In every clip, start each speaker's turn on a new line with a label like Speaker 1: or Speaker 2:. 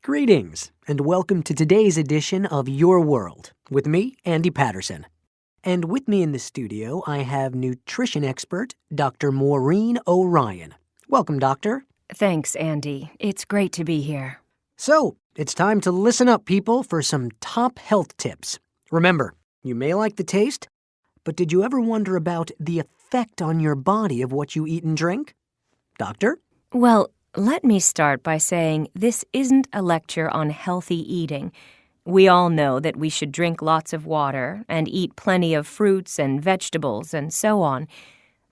Speaker 1: Greetings, and welcome to today's edition of Your World with me, Andy Patterson. And with me in the studio, I have nutrition expert Dr. Maureen O'Ryan. Welcome, Doctor.
Speaker 2: Thanks, Andy. It's great to be here.
Speaker 1: So, it's time to listen up, people, for some top health tips. Remember, you may like the taste, but did you ever wonder about the effect on your body of what you eat and drink? Doctor?
Speaker 2: Well, let me start by saying this isn't a lecture on healthy eating. We all know that we should drink lots of water and eat plenty of fruits and vegetables and so on.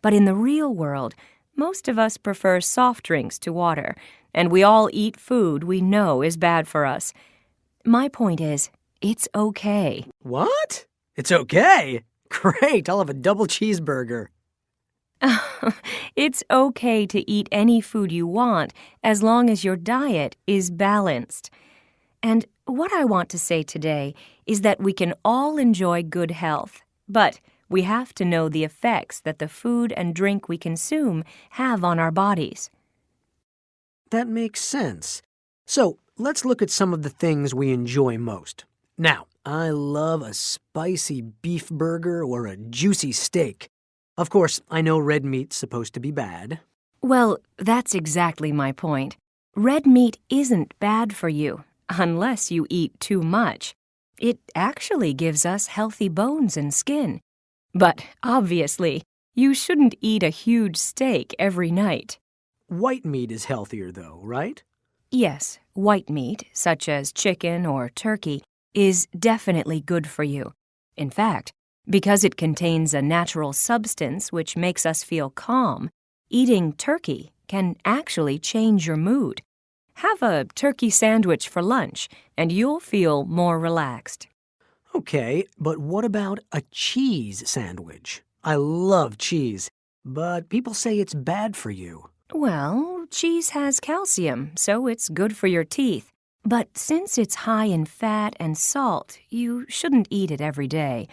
Speaker 2: But in the real world, most of us prefer soft drinks to water, and we all eat food we know is bad for us. My point is, it's okay.
Speaker 1: What? It's okay? Great, I'll have a double cheeseburger.
Speaker 2: It's okay to eat any food you want as long as your diet is balanced. And what I want to say today is that we can all enjoy good health, but we have to know the effects that the food and drink we consume have on our bodies.
Speaker 1: That makes sense. So, let's look at some of the things we enjoy most. Now, I love a spicy beef burger or a juicy steak. Of course, I know red meat's supposed to be bad.
Speaker 2: Well, that's exactly my point. Red meat isn't bad for you, unless you eat too much. It actually gives us healthy bones and skin. But, obviously, you shouldn't eat a huge steak every night.
Speaker 1: White meat is healthier, though, right?
Speaker 2: Yes, white meat, such as chicken or turkey, is definitely good for you. In fact, because it contains a natural substance which makes us feel calm, eating turkey can actually change your mood. Have a turkey sandwich for lunch, and you'll feel more relaxed.
Speaker 1: Okay, but what about a cheese sandwich? I love cheese, but people say it's bad for you.
Speaker 2: Well, cheese has calcium, so it's good for your teeth. But since it's high in fat and salt, you shouldn't eat it every day.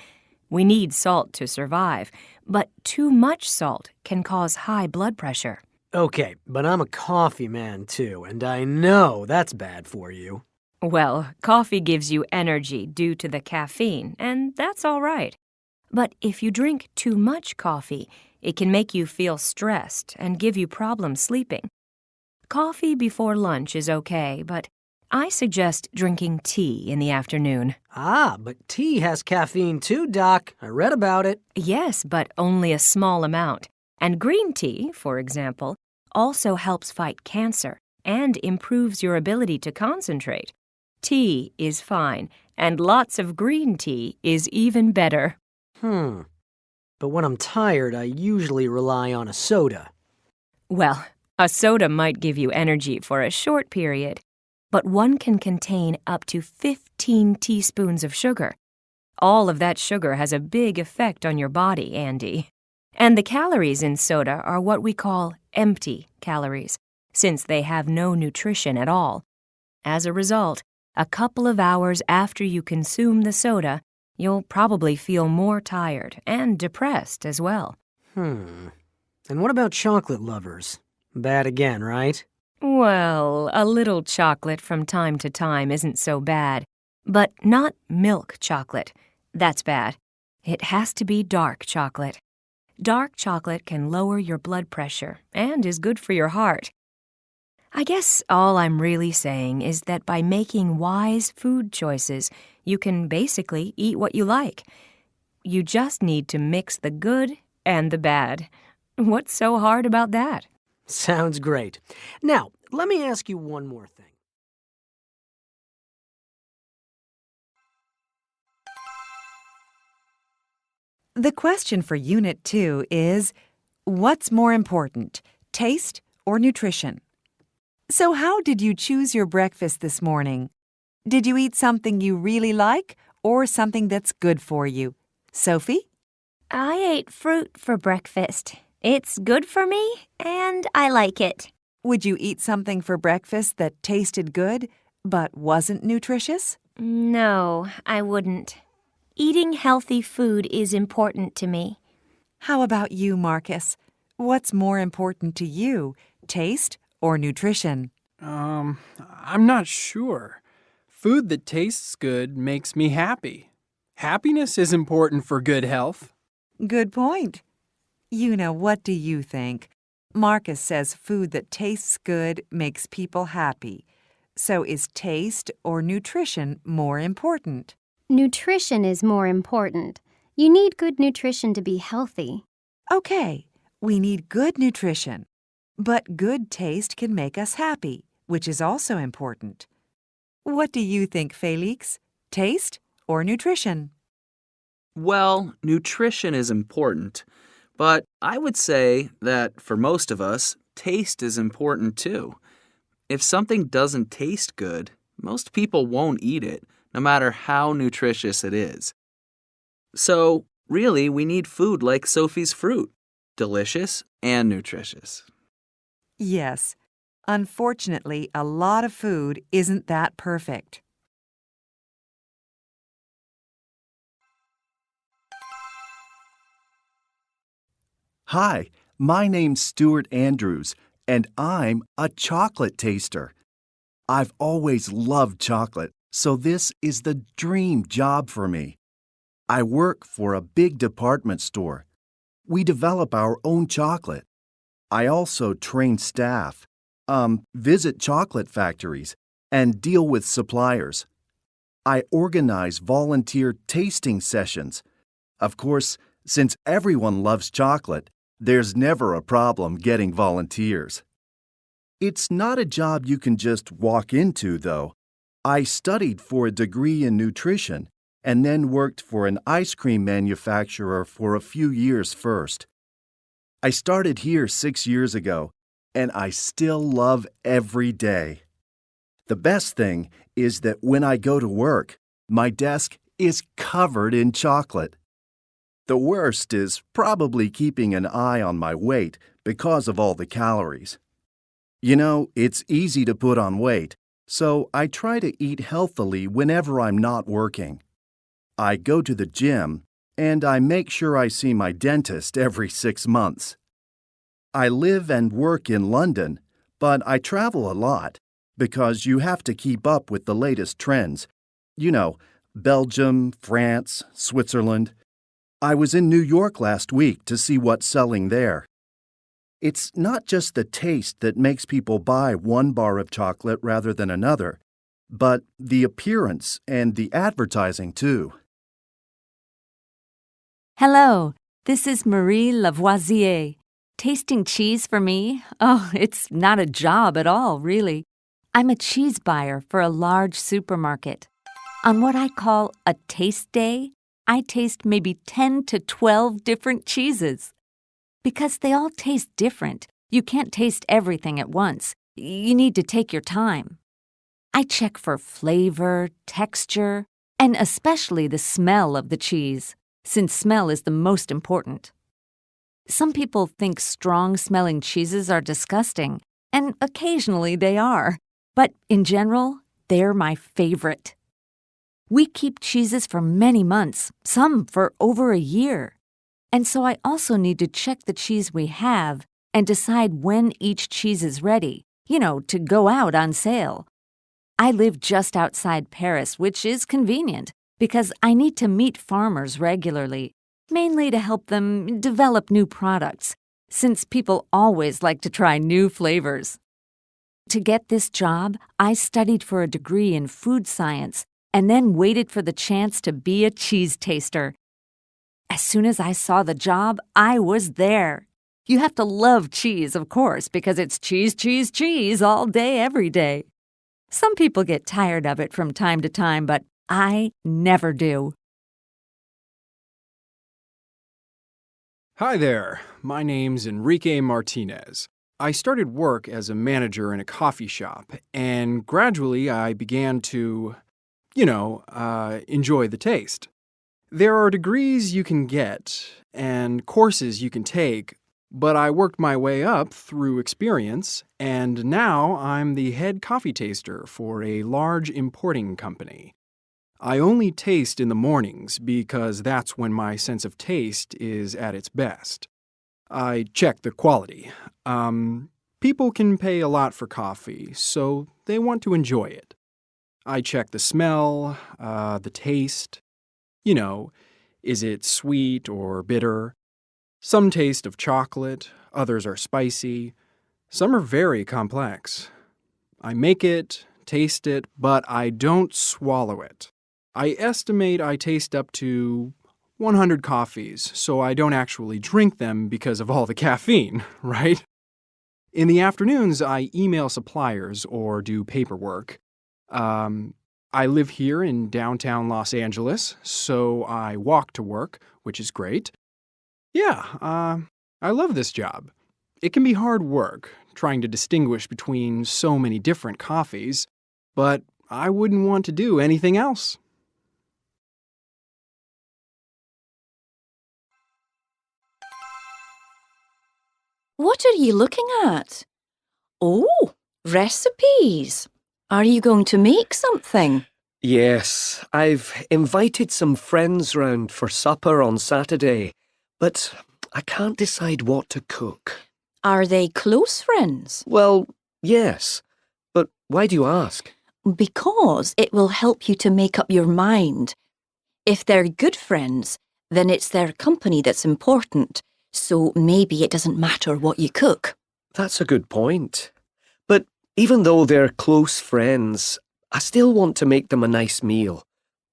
Speaker 2: We need salt to survive, but too much salt can cause high blood pressure.
Speaker 1: Okay, but I'm a coffee man too, and I know that's bad for you.
Speaker 2: Well, coffee gives you energy due to the caffeine, and that's all right. But if you drink too much coffee, it can make you feel stressed and give you problems sleeping. Coffee before lunch is okay, but I suggest drinking tea in the afternoon.
Speaker 1: Ah, but tea has caffeine too, Doc. I read about it.
Speaker 2: Yes, but only a small amount. And green tea, for example, also helps fight cancer and improves your ability to concentrate. Tea is fine, and lots of green tea is even better.
Speaker 1: But when I'm tired, I usually rely on a soda.
Speaker 2: Well, a soda might give you energy for a short period, but one can contain up to 15 teaspoons of sugar. All of that sugar has a big effect on your body, Andy. And the calories in soda are what we call empty calories, since they have no nutrition at all. As a result, a couple of hours after you consume the soda, you'll probably feel more tired and depressed as well.
Speaker 1: And what about chocolate lovers? Bad again, right?
Speaker 2: Well, a little chocolate from time to time isn't so bad, but not milk chocolate. That's bad. It has to be dark chocolate. Dark chocolate can lower your blood pressure and is good for your heart. I guess all I'm really saying is that by making wise food choices, you can basically eat what you like. You just need to mix the good and the bad. What's so hard about that?
Speaker 1: Sounds great. Now, let me ask you one more thing.
Speaker 3: The question for Unit 2 is, what's more important, taste or nutrition? So how did you choose your breakfast this morning? Did you eat something you really like or something that's good for you? Sophie?
Speaker 4: I ate fruit for breakfast. It's good for me, and I like it.
Speaker 3: Would you eat something for breakfast that tasted good but wasn't nutritious?
Speaker 4: No, I wouldn't. Eating healthy food is important to me.
Speaker 3: How about you, Marcus? What's more important to you, taste or nutrition?
Speaker 5: I'm not sure. Food that tastes good makes me happy. Happiness is important for good health.
Speaker 3: Good point. What do you think? Marcus says food that tastes good makes people happy. So is taste or nutrition more important?
Speaker 6: Nutrition is more important. You need good nutrition to be healthy.
Speaker 3: Okay, we need good nutrition. But good taste can make us happy, which is also important. What do you think, Felix? Taste or nutrition?
Speaker 7: Well, nutrition is important, but I would say that for most of us, taste is important too. If something doesn't taste good, most people won't eat it, no matter how nutritious it is. So, really, we need food like Sophie's fruit, delicious and nutritious.
Speaker 3: Yes. Unfortunately, a lot of food isn't that perfect.
Speaker 8: Hi, my name's Stuart Andrews, and I'm a chocolate taster. I've always loved chocolate, so this is the dream job for me. I work for a big department store. We develop our own chocolate. I also train staff, visit chocolate factories, and deal with suppliers. I organize volunteer tasting sessions. Of course, since everyone loves chocolate, there's never a problem getting volunteers. It's not a job you can just walk into, though. I studied for a degree in nutrition and then worked for an ice cream manufacturer for a few years first. I started here 6 years ago, and I still love every day. The best thing is that when I go to work, my desk is covered in chocolate. The worst is probably keeping an eye on my weight because of all the calories. It's easy to put on weight, so I try to eat healthily whenever I'm not working. I go to the gym, and I make sure I see my dentist every 6 months. I live and work in London, but I travel a lot because you have to keep up with the latest trends. Belgium, France, Switzerland. I was in New York last week to see what's selling there. It's not just the taste that makes people buy one bar of chocolate rather than another, but the appearance and the advertising too.
Speaker 9: Hello, this is Marie Lavoisier. Tasting cheese for me? Oh, it's not a job at all, really. I'm a cheese buyer for a large supermarket. On what I call a taste day, I taste maybe 10 to 12 different cheeses. Because they all taste different, you can't taste everything at once. You need to take your time. I check for flavor, texture, and especially the smell of the cheese, since smell is the most important. Some people think strong-smelling cheeses are disgusting, and occasionally they are. But in general, they're my favorite. We keep cheeses for many months, some for over a year. And so I also need to check the cheese we have and decide when each cheese is ready, to go out on sale. I live just outside Paris, which is convenient because I need to meet farmers regularly, mainly to help them develop new products, since people always like to try new flavors. To get this job, I studied for a degree in food science and then waited for the chance to be a cheese taster. As soon as I saw the job, I was there. You have to love cheese, of course, because it's cheese, cheese, cheese all day, every day. Some people get tired of it from time to time, but I never do.
Speaker 5: Hi there, my name's Enrique Martinez. I started work as a manager in a coffee shop, and gradually I began to, enjoy the taste. There are degrees you can get and courses you can take, but I worked my way up through experience, and now I'm the head coffee taster for a large importing company. I only taste in the mornings because that's when my sense of taste is at its best. I check the quality. People can pay a lot for coffee, so they want to enjoy it. I check the smell, the taste. You know, is it sweet or bitter? Some taste of chocolate, others are spicy. Some are very complex. I make it, taste it, but I don't swallow it. I estimate I taste up to 100 coffees, so I don't actually drink them because of all the caffeine, right? In the afternoons, I email suppliers or do paperwork. I live here in downtown Los Angeles, so I walk to work, which is great. Yeah, I love this job. It can be hard work, trying to distinguish between so many different coffees, but I wouldn't want to do anything else.
Speaker 10: What are you looking at? Oh, recipes. Are you going to make something?
Speaker 11: Yes, I've invited some friends round for supper on Saturday, but I can't decide what to cook.
Speaker 10: Are they close friends?
Speaker 11: Well, yes, but why do you ask?
Speaker 10: Because it will help you to make up your mind. If they're good friends, then it's their company that's important, so maybe it doesn't matter what you cook.
Speaker 11: That's a good point. But even though they're close friends, I still want to make them a nice meal.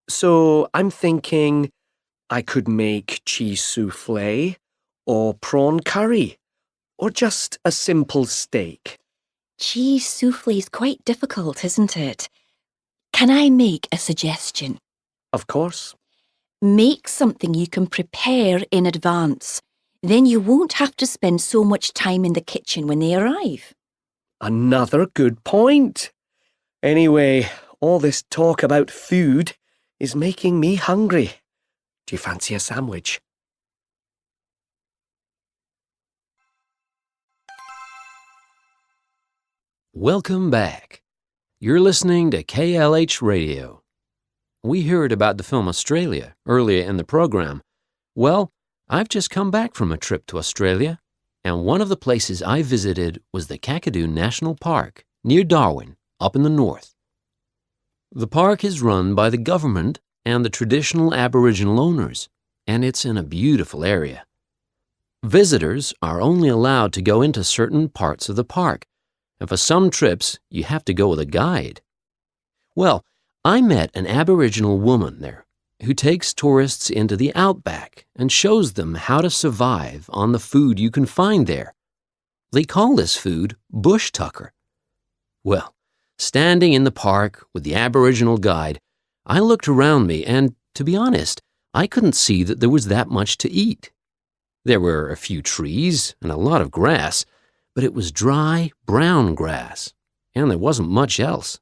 Speaker 11: So I'm thinking I could make cheese soufflé, or prawn curry, or just a simple steak.
Speaker 10: Cheese soufflé is quite difficult, isn't it? Can I make a suggestion?
Speaker 11: Of course.
Speaker 10: Make something you can prepare in advance. Then you won't have to spend so much time in the kitchen when they arrive.
Speaker 11: Another good point. Anyway, all this talk about food is making me hungry. Do you fancy a sandwich?
Speaker 12: Welcome back. You're listening to KLH Radio. We heard about the film Australia earlier in the program. Well, I've just come back from a trip to Australia, and one of the places I visited was the Kakadu National Park near Darwin, up in the north. The park is run by the government and the traditional Aboriginal owners, and it's in a beautiful area. Visitors are only allowed to go into certain parts of the park, and for some trips, you have to go with a guide. Well, I met an Aboriginal woman there who takes tourists into the outback and shows them how to survive on the food you can find there. They call this food bush tucker. Well, standing in the park with the Aboriginal guide, I looked around me and, to be honest, I couldn't see that there was that much to eat. There were a few trees and a lot of grass, but it was dry, brown grass, and there wasn't much else.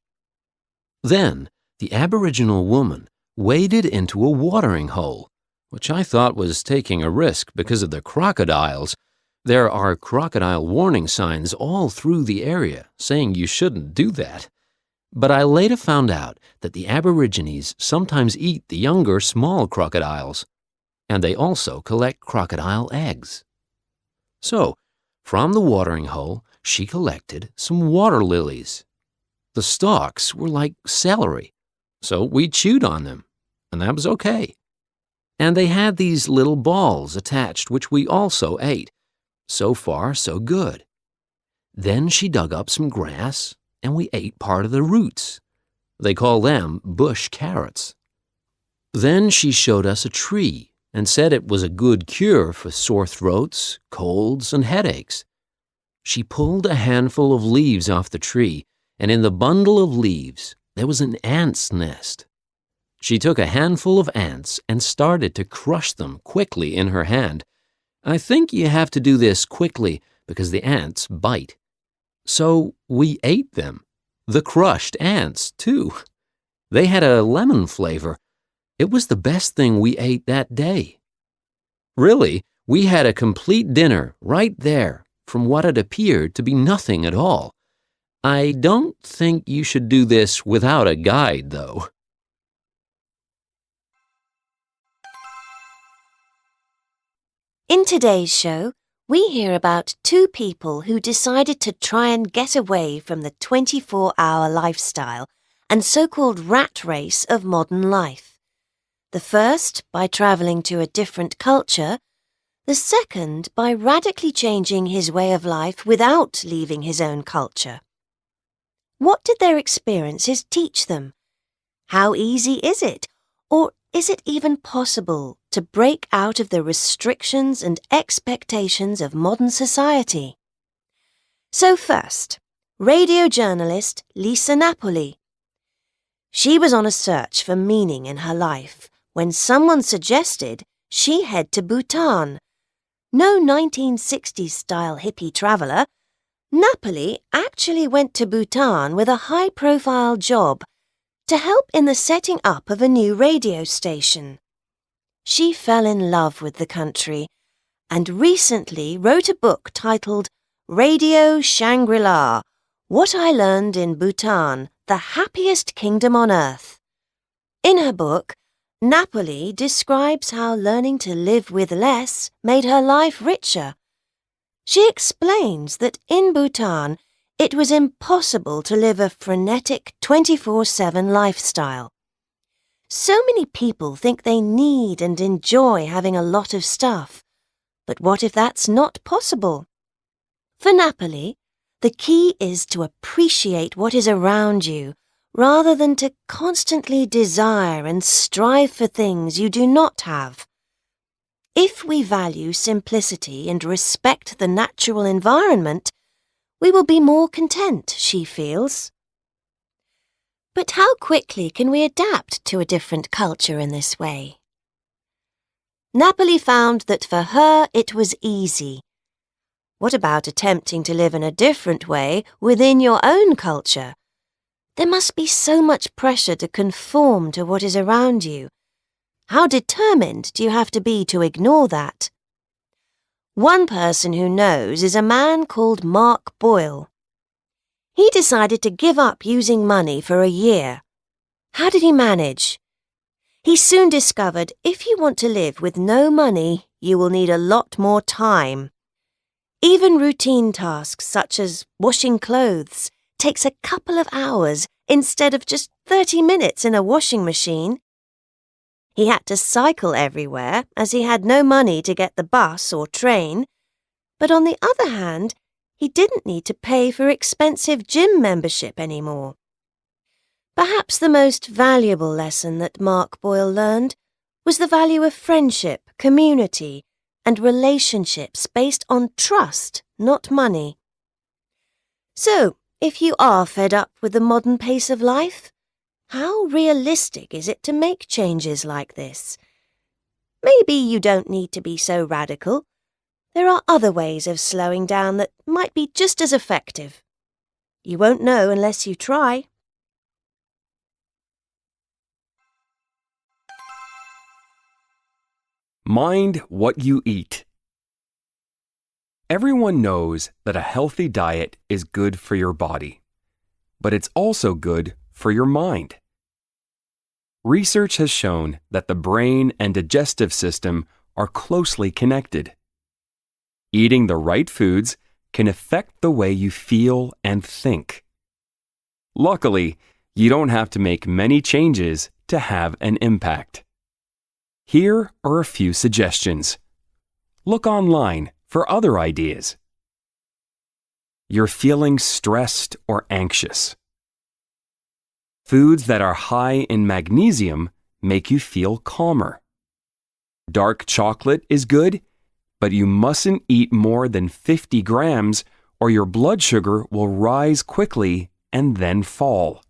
Speaker 12: Then, the Aboriginal woman waded into a watering hole, which I thought was taking a risk because of the crocodiles. There are crocodile warning signs all through the area saying you shouldn't do that. But I later found out that the Aborigines sometimes eat the younger small crocodiles, and they also collect crocodile eggs. So, from the watering hole, she collected some water lilies. The stalks were like celery, so we chewed on them, and that was okay. And they had these little balls attached, which we also ate. So far, so good. Then she dug up some grass, and we ate part of the roots. They call them bush carrots. Then she showed us a tree and said it was a good cure for sore throats, colds, and headaches. She pulled a handful of leaves off the tree, and in the bundle of leaves, there was an ant's nest. She took a handful of ants and started to crush them quickly in her hand. I think you have to do this quickly because the ants bite. So we ate them. The crushed ants, too. They had a lemon flavor. It was the best thing we ate that day. Really, we had a complete dinner right there from what had appeared to be nothing at all. I don't think you should do this without a guide, though.
Speaker 4: In today's show,
Speaker 13: we hear about two people who decided to try and get away from the 24-hour lifestyle and so-called rat race of modern life. The first by travelling to a different culture, the second by radically changing his way of life without leaving his own culture. What did their experiences teach them? How easy is it, or is it even possible to break out of the restrictions and expectations of modern society? So first, radio journalist Lisa Napoli. She was on a search for meaning in her life when someone suggested she head to Bhutan. No 1960s-style hippie traveller, Napoli actually went to Bhutan with a high-profile job to help in the setting up of a new radio station. She fell in love with the country and recently wrote a book titled Radio Shangri-La, What I Learned in Bhutan, the Happiest Kingdom on Earth. In her book, Napoli describes how learning to live with less made her life richer. She explains that in Bhutan, it was impossible to live a frenetic 24/7 lifestyle. So many people think they need and enjoy having a lot of stuff. But what if that's not possible? For Napoli, the key is to appreciate what is around you, rather than to constantly desire and strive for things you do not have. If we value simplicity and respect the natural environment, we will be more content, she feels. But how quickly can we adapt to a different culture in this way? Napoli found that for her it was easy. What about attempting to live in a different way within your own culture? There must be so much pressure to conform to what is around you. How determined do you have to be to ignore that? One person who knows is a man called Mark Boyle. He decided to give up using money for a year. How did he manage? He soon discovered if you want to live with no money, you will need a lot more time. Even routine tasks such as washing clothes takes a couple of hours instead of just 30 minutes in a washing machine. He had to cycle everywhere as he had no money to get the bus or train. But on the other hand, he didn't need to pay for expensive gym membership anymore. Perhaps the most valuable lesson that Mark Boyle learned was the value of friendship, community, and relationships based on trust, not money. So, if you are fed up with the modern pace of life, how realistic is it to make changes like this? Maybe you don't need to be so radical. There are other ways of slowing down that might be just as effective. You won't know unless you try.
Speaker 14: Mind what you eat. Everyone knows that a healthy diet is good for your body, but it's also good for your mind. Research has shown that the brain and digestive system are closely connected. Eating the right foods can affect the way you feel and think. Luckily, you don't have to make many changes to have an impact. Here are a few suggestions. Look online for other ideas. You're feeling stressed or anxious. Foods that are high in magnesium make you feel calmer. Dark chocolate is good, but you mustn't eat more than 50 grams or your blood sugar will rise quickly and then fall.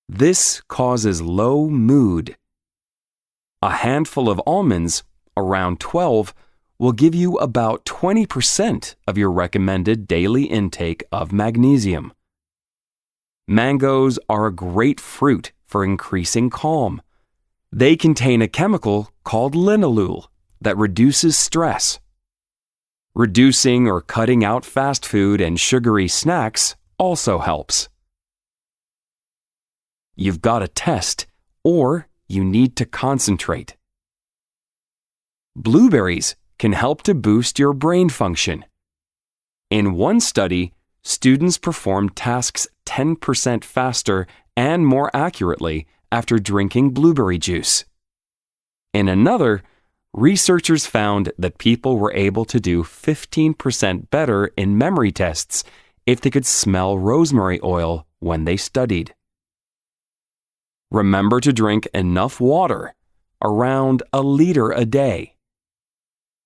Speaker 14: This causes low mood. A handful of almonds, around 12, will give you about 20% of your recommended daily intake of magnesium. Mangoes are a great fruit for increasing calm. They contain a chemical called linalool that reduces stress. Reducing or cutting out fast food and sugary snacks also helps. You've got a test, or you need to concentrate. Blueberries can help to boost your brain function. In one study, students performed tasks 10% faster and more accurately after drinking blueberry juice. In another, researchers found that people were able to do 15% better in memory tests if they could smell rosemary oil when they studied. Remember to drink enough water, around a liter a day.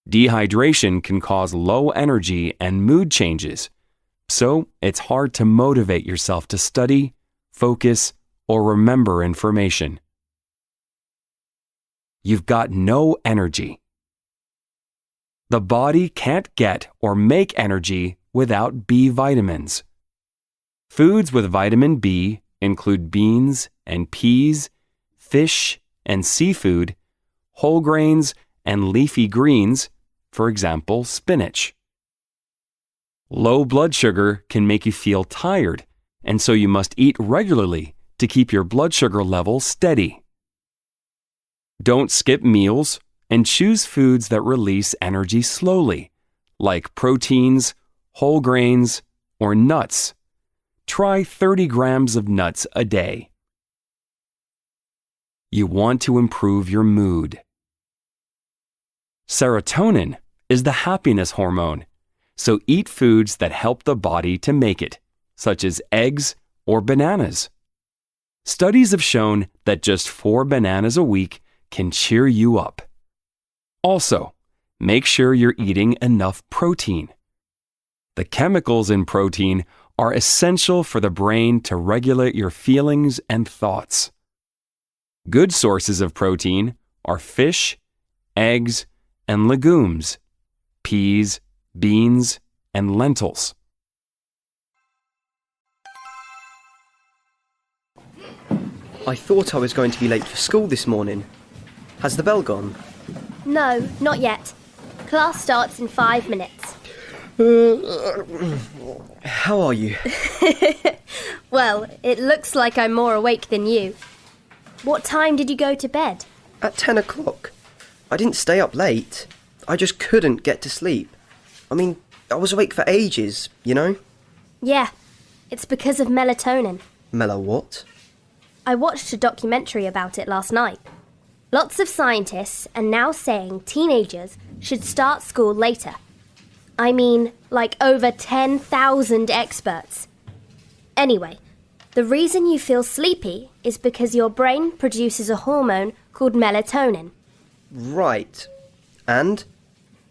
Speaker 14: Dehydration can cause low energy and mood changes, so it's hard to motivate yourself to study, focus, or remember information. You've got no energy. The body can't get or make energy without B vitamins. Foods with vitamin B include beans and peas, fish and seafood, whole grains and leafy greens, for example, spinach. Low blood sugar can make you feel tired, and so you must eat regularly to keep your blood sugar level steady. Don't skip meals and choose foods that release energy slowly, like proteins, whole grains, or nuts. Try 30 grams of nuts a day. You want to improve your mood. Serotonin is the happiness hormone, so eat foods that help the body to make it, such as eggs or bananas. Studies have shown that just 4 bananas a week can cheer you up. Also, make sure you're eating enough protein. The chemicals in protein are essential for the brain to regulate your feelings and thoughts. Good sources of protein are fish, eggs, and legumes, peas, beans, and lentils.
Speaker 11: I thought I was going to be late for school this morning. Has the bell gone?
Speaker 15: No, not yet. Class starts in 5 minutes.
Speaker 11: How are you?
Speaker 15: Well, it looks like I'm more awake than you. What time did you go to bed?
Speaker 11: At 10 o'clock. I didn't stay up late. I just couldn't get to sleep. I mean, I was awake for ages, you know?
Speaker 15: Yeah, it's because of melatonin.
Speaker 11: Mellow what?
Speaker 15: I watched a documentary about it last night. Lots of scientists are now saying teenagers should start school later. I mean, like over 10,000 experts. Anyway, the reason you feel sleepy is because your brain produces a hormone called melatonin.
Speaker 11: Right. And?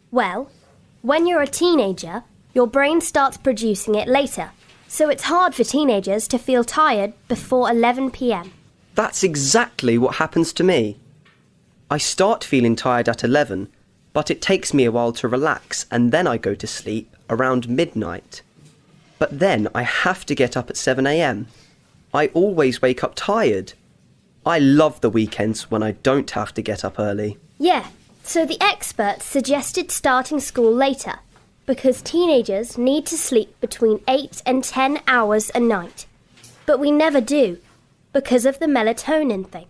Speaker 15: Well, when you're a teenager, your brain starts producing it later, so it's hard for teenagers to feel tired before 11 p.m.
Speaker 11: That's exactly what happens to me. I start feeling tired at 11, but it takes me a while to relax and then I go to sleep around midnight. But then I have to get up at 7 a.m. I always wake up tired. I love the weekends when I don't have to get up early.
Speaker 15: Yeah, so the experts suggested starting school later because teenagers need to sleep between 8 and 10 hours a night. But we never do because of the melatonin thing.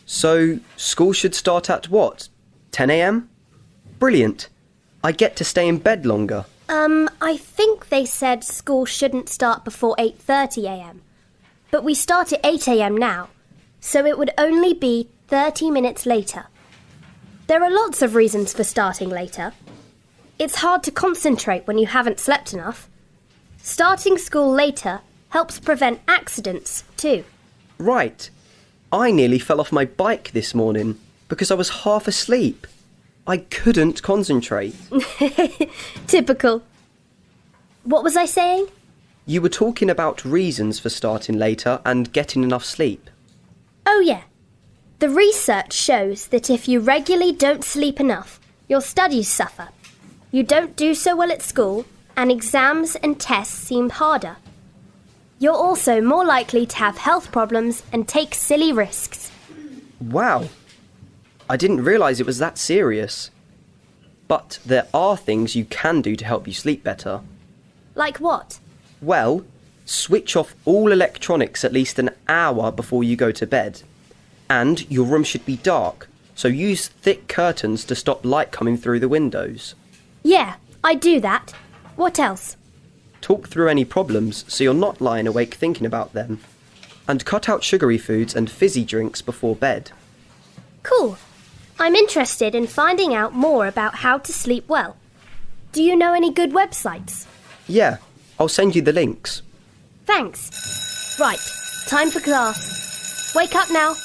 Speaker 11: So school should start at what? 10 a.m? Brilliant. I get to stay in bed longer.
Speaker 15: I think they said school shouldn't start before 8:30 a.m. But we start at 8 a.m. now, so it would only be 30 minutes later. There are lots of reasons for starting later. It's hard to concentrate when you haven't slept enough. Starting school later helps prevent accidents too.
Speaker 11: Right. I nearly fell off my bike this morning because I was half asleep. I couldn't concentrate.
Speaker 15: Typical. What was I saying?
Speaker 11: You were talking about reasons for starting later and getting enough sleep.
Speaker 15: Oh yeah. The research shows that if you regularly don't sleep enough, your studies suffer. You don't do so well at school, and exams and tests seem harder. You're also more likely to have health problems and take silly risks.
Speaker 11: Wow. I didn't realise it was that serious. But there are things you can do to help you sleep better.
Speaker 15: Like what?
Speaker 11: Well, switch off all electronics at least an hour before you go to bed. And your room should be dark,
Speaker 16: So use thick curtains to stop light coming through the windows.
Speaker 15: Yeah, I do that. What else?
Speaker 16: Talk through any problems so you're not lying awake thinking about them. And cut out sugary foods and fizzy drinks before bed.
Speaker 15: Cool. I'm interested in finding out more about how to sleep well. Do you know any good websites?
Speaker 16: Yeah, I'll send you the links.
Speaker 15: Thanks. Right, time for class. Wake up now.